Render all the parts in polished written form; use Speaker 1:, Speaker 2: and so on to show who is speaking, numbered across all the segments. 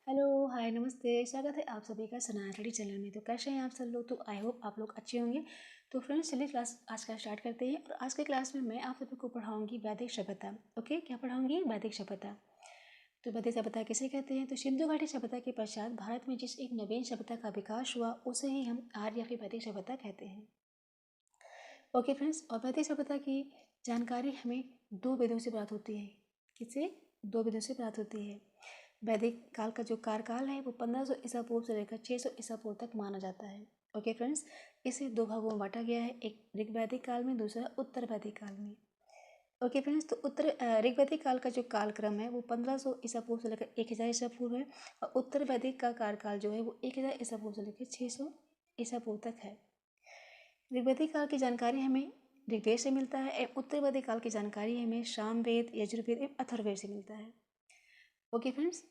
Speaker 1: Hello, हाय, नमस्ते। स्वागत है आप सभी का सनाया स्टडी चैनल में। तो कैसे हैं आप सब लोग? तो आई होप आप लोग अच्छे होंगे। तो फ्रेंड्स, चलिए क्लास आज का स्टार्ट करते हैं। और आज के क्लास में मैं आप सभी को पढ़ाऊंगी वैदिक सभ्यता। ओके, क्या पढ़ाऊंगी? वैदिक सभ्यता। तो वैदिक सभ्यता किसे कहते हैं? तो सिंधु घाटी सभ्यता के पश्चात भारत में जिस एक नवीन सभ्यता का विकास हुआ उसे ही हम आर्य या फिर वैदिक सभ्यता कहते हैं। ओके फ्रेंड्स, और वैदिक सभ्यता की जानकारी हमें दो वेदों से प्राप्त होती है। किससे? दो वेदों से प्राप्त होती है। वैदिक काल का जो कार्यकाल है वो 1500 ईसा पूर्व से लेकर 600 ईसा पूर्व तक माना जाता है। ओके फ्रेंड्स, इसे दो भागों में बांटा गया है, एक ऋग्वैदिक काल में, दूसरा उत्तर वैदिक काल में। ओके फ्रेंड्स, तो ऋग्वैदिक काल का जो कालक्रम है वो 1500 ईसा पूर्व से लेकर 1000 ईसा पूर्व है। और उत्तर वैदिक का कार्यकाल जो है वो 1000 ईसा पूर्व से लेकर 600 ईसा पूर्व तक है। ऋग्वैदिक काल की जानकारी हमें ऋग्वेद से मिलता है एवं उत्तर वैदिक काल की जानकारी हमें सामवेद, यजुर्वेद एवं अथर्ववेद से मिलता है। ओके फ्रेंड्स,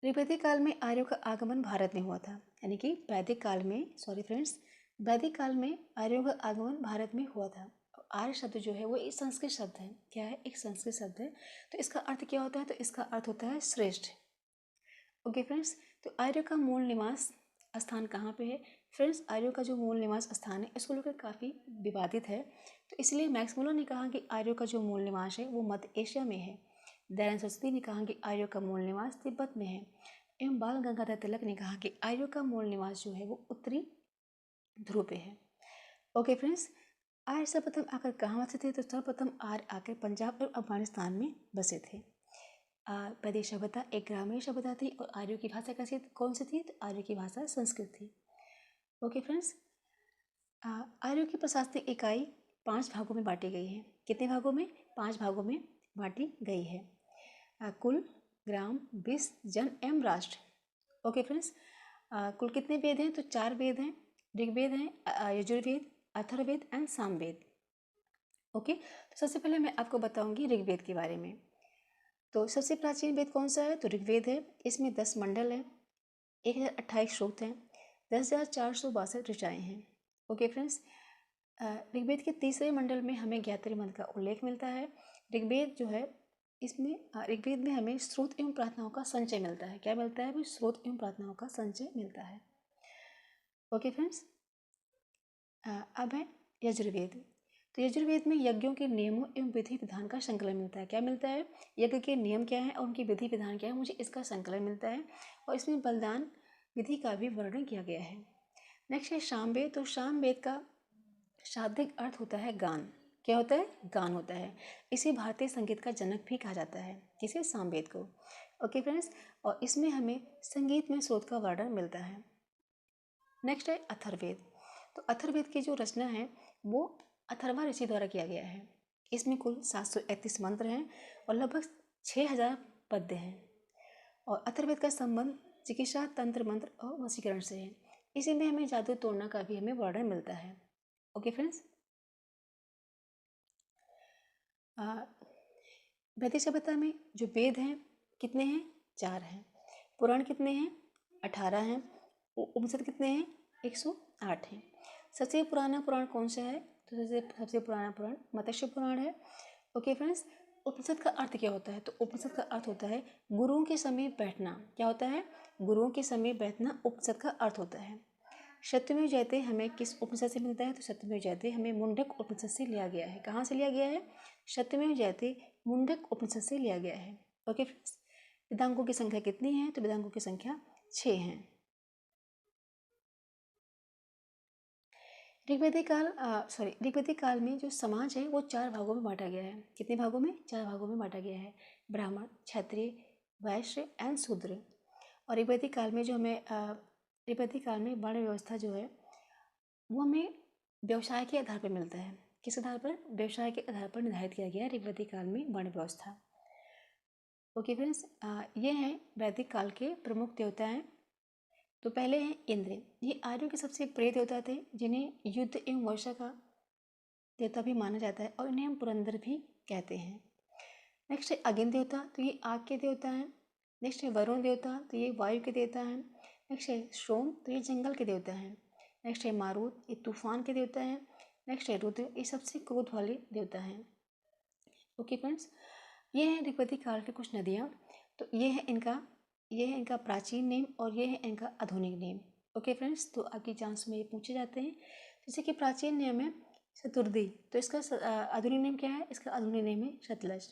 Speaker 1: ऋग्वैदिक काल में आर्यों का आगमन भारत में हुआ था, यानी कि वैदिक काल में, सॉरी फ्रेंड्स, वैदिक काल में आर्यों का आगमन भारत में हुआ था। आर्य शब्द जो है वो एक संस्कृत शब्द है। क्या है? एक संस्कृत शब्द है। तो इसका अर्थ क्या होता है? तो इसका अर्थ होता है श्रेष्ठ। ओके फ्रेंड्स, तो आर्यों का मूल निवास स्थान कहाँ पे है? फ्रेंड्स, आर्यों का जो मूल निवास स्थान है इसको लेकर काफ़ी विवादित है। तो इसलिए मैक्स मुलर ने कहा कि आर्यों का जो मूल निवास है वो मध्य एशिया में है। दयानंद सरस्वती ने कहा कि आर्यों का मूल निवास तिब्बत में है। एवं बाल गंगाधर तिलक ने कहा कि आर्यों का मूल निवास जो है वो उत्तरी ध्रुव पे है। ओके फ्रेंड्स, आर्य सर्वप्रथम आकर कहाँ बसे थे? तो सर्वप्रथम आर्य आकर पंजाब और अफगानिस्तान में बसे थे। वैदिक सभ्यता एक ग्रामीण सभ्यता थी और आर्यों की भाषा कैसी कौन सी थी? तो आर्यों की भाषा संस्कृत थी। ओके फ्रेंड्स, आर्यों की प्रशासनिक इकाई 5 भागों में बांटी गई है। कितने भागों में? 5 भागों में बांटी गई है। कुल, ग्राम, विश्व, जन एवं राष्ट्र। ओके फ्रेंड्स, कुल कितने वेद हैं? तो 4 वेद हैं। ऋग्वेद हैं, यजुर्वेद, अथर्ववेद एंड सामवेद। ओके, तो सबसे पहले मैं आपको बताऊंगी ऋग्वेद के बारे में। तो सबसे प्राचीन वेद कौन सा है? तो ऋग्वेद है। इसमें 10 मंडल हैं, 1028 श्लोक हैं, 10,462 ऋचाएँ हैं। ओके फ्रेंड्स, ऋग्वेद के तीसरे मंडल में हमें ज्ञात्री मंत्र का उल्लेख मिलता है। ऋग्वेद जो है इसमें ऋग्वेद में हमें स्रोत एवं प्रार्थनाओं का संचय मिलता है। क्या मिलता है? वो स्रोत एवं प्रार्थनाओं का संचय मिलता है। ओके फ्रेंड्स, अब है यजुर्वेद। तो यजुर्वेद में यज्ञों के नियमों एवं विधि विधान का संकलन मिलता है। क्या मिलता है? यज्ञ के नियम क्या है और उनकी विधि विधान क्या है, मुझे इसका संकलन मिलता है। और इसमें बलिदान विधि का भी वर्णन किया गया है। नेक्स्ट है सामवेद। तो सामवेद का शाब्दिक अर्थ होता है गान। क्या होता है? गान होता है। इसे भारतीय संगीत का जनक भी कहा जाता है। किसे? सामवेद को। ओके फ्रेंड्स, और इसमें हमें संगीत में स्रोत का वर्णन मिलता है। नेक्स्ट है अथर्ववेद। तो अथर्ववेद की जो रचना है वो अथर्वा ऋषि द्वारा किया गया है। इसमें कुल 731 मंत्र हैं और लगभग 6000 पद्य हैं। और अथर्ववेद का संबंध चिकित्सा, तंत्र मंत्र और वशीकरण से है। इसी में हमें जादू तोड़ना का भी हमें वर्णन मिलता है। ओके फ्रेंड्स, वैदिक सभ्यता में जो वेद हैं कितने हैं? 4 हैं। पुराण कितने हैं? 18 हैं। उपनिषद कितने हैं? 108 हैं। सबसे पुराना पुराण कौन सा है? तो सबसे पुराना पुराण मत्स्य पुराण है। ओके फ्रेंड्स, उपनिषद का अर्थ क्या होता है? तो उपनिषद का अर्थ होता है गुरुओं के समीप बैठना। क्या होता है? गुरुओं के समीप बैठना उपनिषद का अर्थ होता है। सत्यमेव जयते हमें किस उपनिषद से मिलता है? तो सत्यमेव जयते हमें मुंडक उपनिषद से लिया गया है। कहाँ से लिया गया है? सत्यमेव जयते मुंडक उपनिषद से लिया गया है। ओके फ्रेंड्स, वेदांगों की संख्या कितनी है? तो वेदांगों की संख्या 6 हैं। ऋग्वैदिक काल में जो समाज है वो 4 भागों में बांटा गया है। कितने भागों में? 4 भागों में बांटा गया है। ब्राह्मण, क्षत्रिय, वैश्य एंड शूद्र। और ऋग्वैदिक काल में जो हमें ऋग्वैदिक काल में वर्ण व्यवस्था जो है वो हमें व्यवसाय के आधार पर मिलता है। किस आधार पर? व्यवसाय के आधार पर निर्धारित किया गया है ऋग्वैदिक काल में वर्ण व्यवस्था। ओके फ्रेंड्स, ये हैं वैदिक काल के प्रमुख देवता हैं। तो पहले हैं इंद्र। ये आर्यों के सबसे प्रिय देवता थे जिन्हें युद्ध एवं वर्षा का देवता भी माना जाता है और इन्हें हम पुरंदर भी कहते हैं। नेक्स्ट है अग्नि देवता। तो ये आग के देवता हैं। नेक्स्ट है वरुण देवता। तो ये वायु के देवता हैं। नेक्स्ट है सोम। तो ये जंगल के देवता हैं। नेक्स्ट है मारुत। ये तूफान के देवता हैं। नेक्स्ट है रुद्र। ये सबसे क्रोध वाले देवता हैं। ओके फ्रेंड्स, ये हैं ऋग्वैदिक काल की कुछ नदियाँ। तो ये है इनका प्राचीन नेम और ये है इनका आधुनिक नेम। ओके फ्रेंड्स, तो आपके एग्जाम्स में ये पूछे जाते हैं। जैसे कि प्राचीन नेम है शतुर्दी, तो इसका आधुनिक नेम क्या है? इसका आधुनिक नेम है सतलज।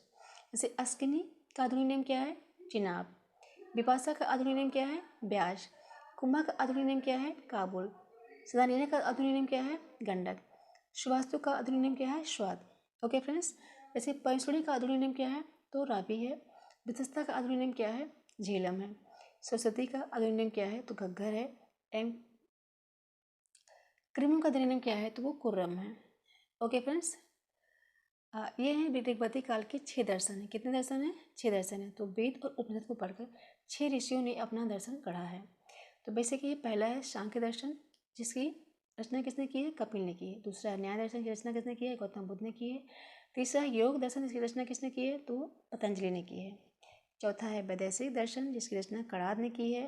Speaker 1: जैसे अस्किनी का आधुनिक नेम क्या है? चिनाब। बिपाशा का आधुनिक नेम क्या है? ब्यास। कुंभा का आधुनिक नेम क्या है? काबुल। सदानीना का आधुनिक नेम क्या है? गंडक। श्रीवास्तु का आधुनिक नेम क्या है? स्वाद। ओके फ्रेंड्स, जैसे पैंसुड़ी का आधुनिक नेम क्या है? तो रावी है। वितस्ता का आधुनिक नेम क्या है? झेलम है। सरस्वती का आधुनिक नेम क्या है? तो घग्गर है। एम क्रिम का आधुनिक नेम क्या है? तो वो कुर्रम है। ओके फ्रेंड्स, ये हैं ऋग्वेदी काल के 6 दर्शन हैं। कितने दर्शन हैं? 6 दर्शन हैं। तो वेद और उपनिषद को पढ़कर 6 ऋषियों ने अपना दर्शन गढ़ा है। तो बेसिकली ये पहला है सांख्य दर्शन, जिसकी रचना किसने की है? कपिल ने की है। दूसरा है न्याय दर्शन, की रचना किसने की है? गौतम बुद्ध ने की है। तीसरा है योग दर्शन, जिसकी रचना किसने की है? तो पतंजलि ने की है। चौथा है वैदेशिक दर्शन, जिसकी रचना कणाद ने की है।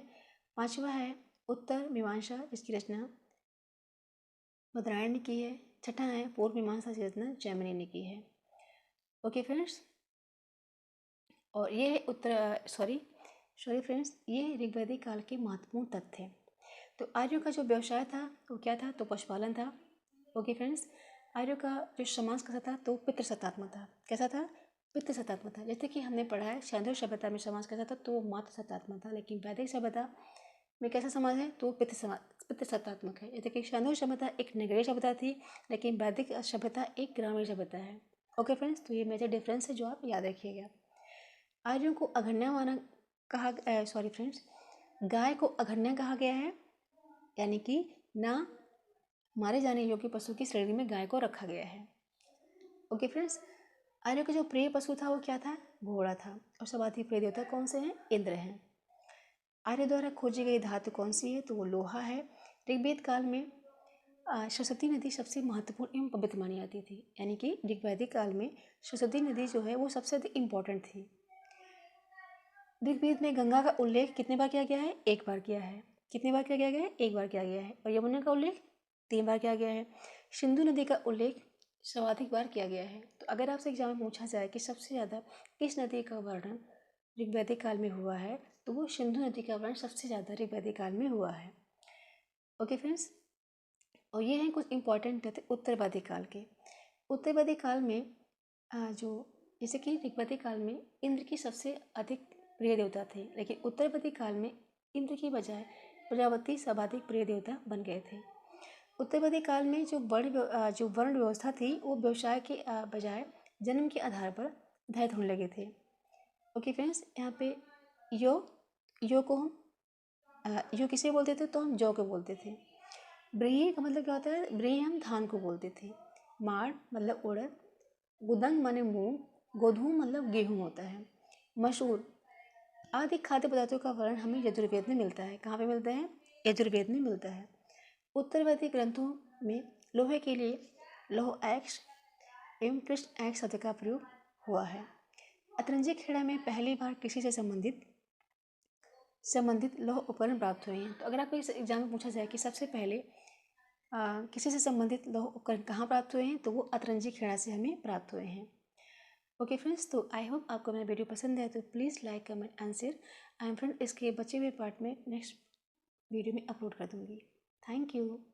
Speaker 1: पांचवा है उत्तर मीमांसा, जिसकी रचना बादरायण ने की है। छठा है पूर्व मीमांसा, जिसकी रचना जैमिनी ने की है। ओके फ्रेंड्स, और ये है सॉरी फ्रेंड्स, ये ऋग्वैदिक काल के महत्वपूर्ण तथ्य हैं। तो आर्यों का जो व्यवसाय था वो क्या था? तो पशुपालन था। ओके फ्रेंड्स, आर्यों का जो समाज कैसा था? तो पितृसत्तात्मक था। कैसा था? पितृसत्तात्मक था। जैसे कि हमने पढ़ा है सैंधव सभ्यता में समाज कैसा था? तो मातृसत्तात्मक था। लेकिन वैदिक सभ्यता में कैसा समाज है? तो पितृसत्तात्मक है। जैसे कि सैंधव सभ्यता एक नगरीय सभ्यता थी, लेकिन वैदिक सभ्यता एक ग्रामीण सभ्यता है। ओके फ्रेंड्स, तो ये मेजर डिफरेंस है जो आप याद रखिएगा। आर्यों को अघन्या माना सॉरी फ्रेंड्स, गाय को अघन्या कहा गया है, यानी कि ना मारे जाने योग्य पशु की श्रेणी में गाय को रखा गया है। ओके फ्रेंड्स, आर्यों का जो प्रिय पशु था वो क्या था? घोड़ा था। और सर्वाधिक प्रिय देवता कौन से हैं? इंद्र हैं। आर्य द्वारा खोजी गई धातु कौन सी है? तो वो लोहा है। ऋग्वेद काल में सरस्वती नदी सबसे महत्वपूर्ण एवं पवित्र मानी जाती थी, यानी कि ऋग्वैदिक काल में सरस्वती नदी जो है वो सबसे अधिक इम्पोर्टेंट थी। ऋग्वेद में गंगा का उल्लेख कितने बार किया गया है? एक बार किया है। कितनी बार किया गया है? एक बार किया गया है। और यमुना का उल्लेख 3 बार किया गया है। सिंधु नदी का उल्लेख सर्वाधिक बार किया गया है। तो अगर आपसे एग्जाम में पूछा जाए कि सबसे ज़्यादा किस नदी का वर्णन ऋग्वैदिक काल में हुआ है, तो वो सिंधु नदी का वर्णन सबसे ज़्यादा ऋग्वैदिक काल में हुआ है। ओके फ्रेंड्स, और ये हैं कुछ इंपॉर्टेंट तथ्य उत्तरवैदिक काल के। उत्तरवैदिक काल में जो जैसे कि ऋग्वैदिक काल में इंद्र की सबसे अधिक प्रिय देवता थे, लेकिन उत्तरवैदिक काल में इंद्र की बजाय प्रजापति सर्वाधिक प्रिय देवता बन गए थे। उत्तरवैदिक काल में जो वर्ण व्यवस्था थी वो व्यवसाय के बजाय जन्म के आधार पर निर्धारित होने लगे थे। ओके फ्रेंड्स, यहाँ पे यो को हम यो किसे बोलते थे? तो हम जौ को बोलते थे। ब्रीही का मतलब क्या होता है? ब्रीही हम धान को बोलते थे। माड़ मतलब उड़द। गुदंग माने मूंग। गोधूम मतलब गेहूँ होता है। मसूर आदि खाद्य पदार्थों का वर्णन हमें यजुर्वेद में मिलता है। कहाँ पे मिलता है? यजुर्वेद में मिलता है। उत्तरवैदिक ग्रंथों में लोहे के लिए लौह एक्स एवं कृष्ण एक्स शब्द का प्रयोग हुआ है। अतरंजी खेड़ा में पहली बार किसी से संबंधित लौह उपकरण प्राप्त हुए हैं। तो अगर आपको इस एग्जाम में पूछा जाए कि सबसे पहले किसी से संबंधित लौह उपकरण कहाँ प्राप्त हुए हैं, तो वो अतरंजी खेड़ा से हमें प्राप्त हुए हैं। ओके फ्रेंड्स, तो आई होप आपको मेरा वीडियो पसंद है, तो please like comment and share. I am friend इसके बचे हुए पार्ट में नेक्स्ट वीडियो में अपलोड कर दूँगी। Thank you.